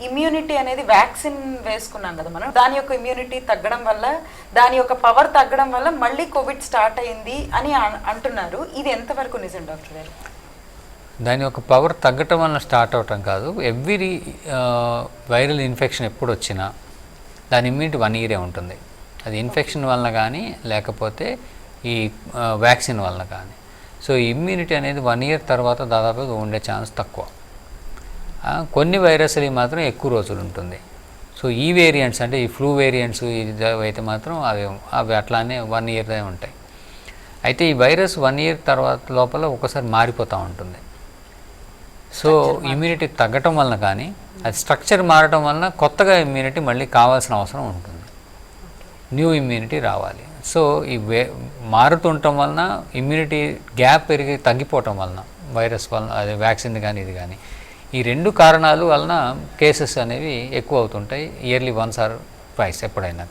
Immunity అనేది vaccine వేసుకున్నాం కదా మనం, దాని యొక్క ఇమ్యూనిటీ తగ్గడం వల్ల, దాని యొక్క పవర్ తగ్గడం వల్ల మళ్ళీ కోవిడ్ స్టార్ట్ అయింది అని అంటున్నారు. ఇది ఎంతవరకు నిజం డాక్టర్ గారు? దాని యొక్క పవర్ తగ్గటం వల్ల స్టార్ట్ అవటం కాదు. ఎవ్రీ వైరల్ ఇన్ఫెక్షన్ ఎప్పుడు వచ్చినా దాని ఇమ్యూనిటీ 1 year ఉంటుంది. అది ఇన్ఫెక్షన్ వలన కానీ లేకపోతే ఈ వ్యాక్సిన్ వలన కానీ. సో ఇమ్యూనిటీ అనేది 1 year తర్వాత దాదాపుగా ఉండే ఛాన్స్ తక్కువ. కొన్ని వైరస్లు మాత్రం ఎక్కువ రోజులు ఉంటుంది. సో ఈ వేరియంట్స్ అంటే ఈ ఫ్లూ వేరియంట్స్ ఇది అయితే మాత్రం అవి అట్లానే 1 year ఉంటాయి. అయితే ఈ వైరస్ 1 year తర్వాత లోపల ఒకసారి మారిపోతూ ఉంటుంది. సో ఇమ్యూనిటీ తగ్గటం వలన కానీ అది స్ట్రక్చర్ మారటం వలన కొత్తగా ఇమ్యూనిటీ మళ్ళీ కావాల్సిన అవసరం ఉంటుంది. న్యూ ఇమ్యూనిటీ రావాలి. సో ఈ మారుతుండటం వలన ఇమ్యూనిటీ గ్యాప్ పెరిగి తగ్గిపోవటం వలన వైరస్ వలన అది వ్యాక్సిన్ కానీ ఇది కానీ ఈ 2 కారణాలు వలన కేసెస్ అనేవి ఎక్కువ అవుతుంటాయి. ఇయర్లీ 1 or 2 ఎప్పుడైనా.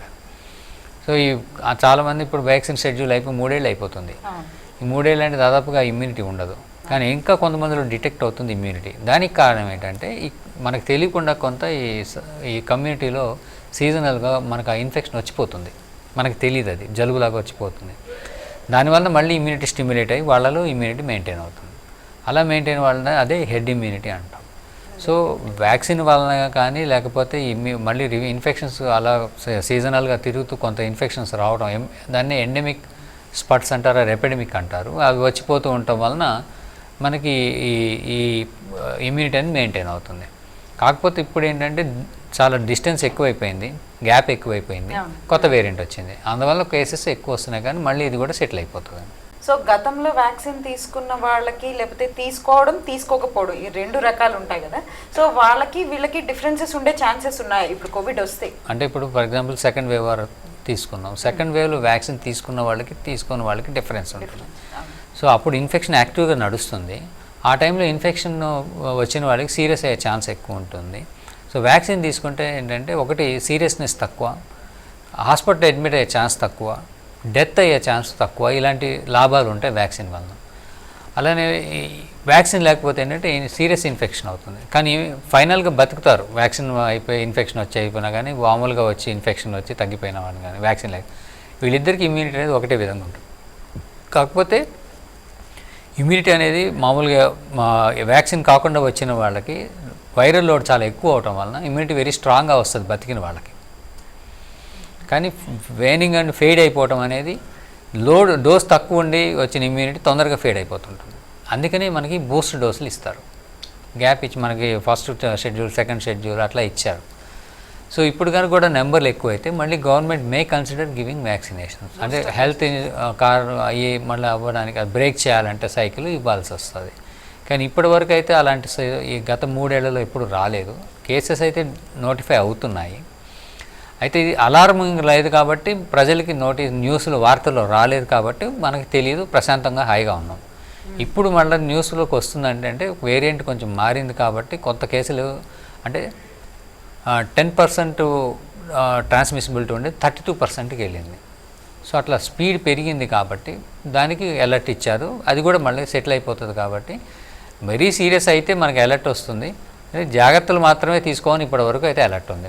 సో ఈ చాలామంది ఇప్పుడు వ్యాక్సిన్ షెడ్యూల్ అయిపోయి 3 years అయిపోతుంది. ఈ 3 years అంటే దాదాపుగా ఇమ్యూనిటీ ఉండదు. కానీ ఇంకా కొంతమందిలో డిటెక్ట్ అవుతుంది ఇమ్యూనిటీ. దానికి కారణం ఏంటంటే మనకు తెలియకుండా కొంత ఈ కమ్యూనిటీలో సీజనల్గా మనకు ఆ ఇన్ఫెక్షన్ వచ్చిపోతుంది. మనకు తెలియదు, అది జలుబులాగా వచ్చిపోతుంది. దానివల్ల మళ్ళీ ఇమ్యూనిటీ స్టిమ్యులేట్ అయ్యి వాళ్ళలో ఇమ్యూనిటీ మెయింటైన్ అవుతుంది. అలా మెయింటైన్ వలన అదే హెడ్ ఇమ్యూనిటీ అంటాం. సో వ్యాక్సిన్ వలన కానీ లేకపోతే మళ్ళీ ఇన్ఫెక్షన్స్ అలా సీజనల్గా తిరుగుతూ కొంత ఇన్ఫెక్షన్స్ రావడం, దాన్ని ఎండమిక్ స్పట్స్ అంటారు, ఎపిడమిక్ అంటారు. అవి వచ్చిపోతూ ఉండటం వలన మనకి ఈ ఇమ్యూనిటీ అనేది మెయింటైన్ అవుతుంది. కాకపోతే ఇప్పుడు ఏంటంటే చాలా డిస్టెన్స్ ఎక్కువైపోయింది, గ్యాప్ ఎక్కువైపోయింది, కొత్త వేరియంట్ వచ్చింది. అందువల్ల కేసెస్ ఎక్కువ వస్తున్నాయి. కానీ మళ్ళీ ఇది కూడా సెటిల్ అయిపోతుంది. సో గతంలో వ్యాక్సిన్ తీసుకున్న వాళ్ళకి లేకపోతే తీసుకోవడం తీసుకోకపోవడం ఈ 2 రకాలు ఉంటాయి కదా, సో వాళ్ళకి వీళ్ళకి డిఫరెన్సెస్ ఉండే ఛాన్సెస్ ఉన్నాయి ఇప్పుడు కోవిడ్ వస్తే? అంటే ఇప్పుడు ఫర్ ఎగ్జాంపుల్ సెకండ్ వేవ్ తీసుకున్నాం. సెకండ్ వేవ్లో వ్యాక్సిన్ తీసుకున్న వాళ్ళకి తీసుకున్న వాళ్ళకి డిఫరెన్స్ ఉంటుంది. సో అప్పుడు ఇన్ఫెక్షన్ యాక్టివ్గా నడుస్తుంది. ఆ టైంలో ఇన్ఫెక్షన్ వచ్చిన వాళ్ళకి సీరియస్ అయ్యే ఛాన్స్ ఎక్కువ ఉంటుంది. సో వ్యాక్సిన్ తీసుకుంటే ఏంటంటే ఒకటి సీరియస్నెస్ తక్కువ, హాస్పిటల్ అడ్మిట్ అయ్యే ఛాన్స్ తక్కువ, డెత్ అయ్యే ఛాన్స్ తక్కువ. ఇలాంటి లాభాలు ఉంటాయి వ్యాక్సిన్ వలన. అలానే వ్యాక్సిన్ లేకపోతే ఏంటంటే సీరియస్ ఇన్ఫెక్షన్ అవుతుంది. కానీ ఫైనల్గా బతుకుతారు వ్యాక్సిన్ అయిపోయి ఇన్ఫెక్షన్ వచ్చి అయిపోయినా కానీ, మామూలుగా వచ్చి ఇన్ఫెక్షన్ వచ్చి తగ్గిపోయిన వాళ్ళు కానీ వ్యాక్సిన్ లేక వీళ్ళిద్దరికీ ఇమ్యూనిటీ అనేది ఒకటే విధంగా ఉంటుంది. కాకపోతే ఇమ్యూనిటీ అనేది మామూలుగా వ్యాక్సిన్ కాకుండా వచ్చిన వాళ్ళకి వైరల్ లోడ్ చాలా ఎక్కువ అవటం వలన ఇమ్యూనిటీ వెరీ స్ట్రాంగ్గా వస్తుంది బతికిన వాళ్ళకి. కానీ వేనింగ్ అండ్ ఫేడ్ అయిపోవటం అనేది డోస్ తక్కువ ఉండి వచ్చిన ఇమ్యూనిటీ తొందరగా ఫేడ్ అయిపోతుంటుంది. అందుకని మనకి బూస్ట్ డోసులు ఇస్తారు. గ్యాప్ ఇచ్చి మనకి ఫస్ట్ షెడ్యూల్, సెకండ్ షెడ్యూల్ అట్లా ఇచ్చారు. సో ఇప్పుడు కనుక కూడా నెంబర్లు ఎక్కువైతే మళ్ళీ government may consider giving vaccinations. అంటే హెల్త్ అయ్యి మళ్ళీ అవ్వడానికి బ్రేక్ చేయాలంటే సైకిల్ ఇవ్వాల్సి వస్తుంది. కానీ ఇప్పటి వరకు అయితే అలాంటి ఈ గత 3 years ఎప్పుడు రాలేదు. కేసెస్ అయితే నోటిఫై అవుతున్నాయి. అయితే ఇది అలార్మింగ్ లేదు కాబట్టి ప్రజలకి న్యూస్లో వార్తల్లో రాలేదు కాబట్టి మనకి తెలియదు, ప్రశాంతంగా హాయిగా ఉన్నాం. ఇప్పుడు మళ్ళీ న్యూస్లోకి వస్తుందంటే వేరియంట్ కొంచెం మారింది కాబట్టి కొత్త కేసులు అంటే 10% ట్రాన్స్మిసిబిలిటీ ఉండే 32%కి వెళ్ళింది. సో అట్లా స్పీడ్ పెరిగింది కాబట్టి దానికి అలర్ట్ ఇచ్చారు. అది కూడా మళ్ళీ సెటిల్ అయిపోతుంది కాబట్టి మరీ సీరియస్ అయితే మనకి అలర్ట్ వస్తుంది. జాగ్రత్తలు మాత్రమే తీసుకోని ఇప్పటివరకు అయితే అలర్ట్ ఉంది.